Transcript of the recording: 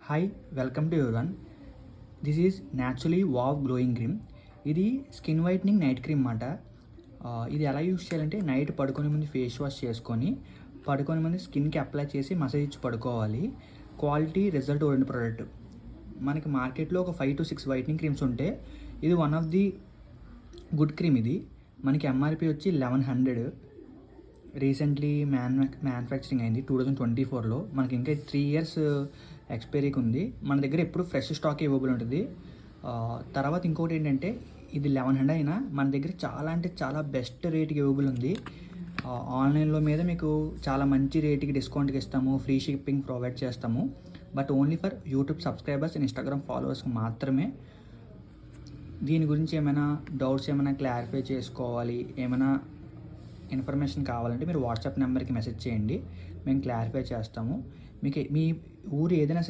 Hi, welcome to your one. This is naturally wow glowing cream. ఇది skin whitening night cream అన్నమాట. ఇది ఎలా use చేయాలంటే night పడుకునే ముందు ఫేస్ వాష్ చేసుకొని పడుకునే ముందు స్కిన్కి అప్లై చేసి మసాజ్ ఇచ్చి పడుకోవాలి. Quality result oriented product. మనకి మార్కెట్లో ఒక 5 to 6 వైట్నింగ్ క్రీమ్స్ ఉంటే ఇది one of the good cream. ఇది మనకి ఎంఆర్పి వచ్చి 1100. రీసెంట్లీ మ్యానుఫ్యాక్చరింగ్ అయింది 2024లో. మనకి ఇంకా 3 years ఎక్స్పైరీకి ఉంది. మన దగ్గర ఎప్పుడు ఫ్రెష్ స్టాక్ అవైలబుల్ ఉంటుంది. తర్వాత ఇంకోటి ఏంటంటే ఇది 1100 అయినా మన దగ్గర చాలా అంటే చాలా బెస్ట్ రేట్కి అవైలబుల్ ఉంది. ఆన్లైన్లో మీద మీకు చాలా మంచి రేట్కి డిస్కౌంట్కి ఇస్తాము, ఫ్రీ షిప్పింగ్ ప్రొవైడ్ చేస్తాము. But only for YouTube subscribers and Instagram ఫాలోవర్స్కి మాత్రమే. దీని గురించి ఏమైనా డౌట్స్ ఏమైనా క్లారిఫై చేసుకోవాలి, ఏమైనా ఇన్ఫర్మేషన్ కావాలంటే మీరు వాట్సాప్ నెంబర్కి మెసేజ్ చేయండి, మేము క్లారిఫై చేస్తాము. మీకు మీ ఊరు ఏదైనా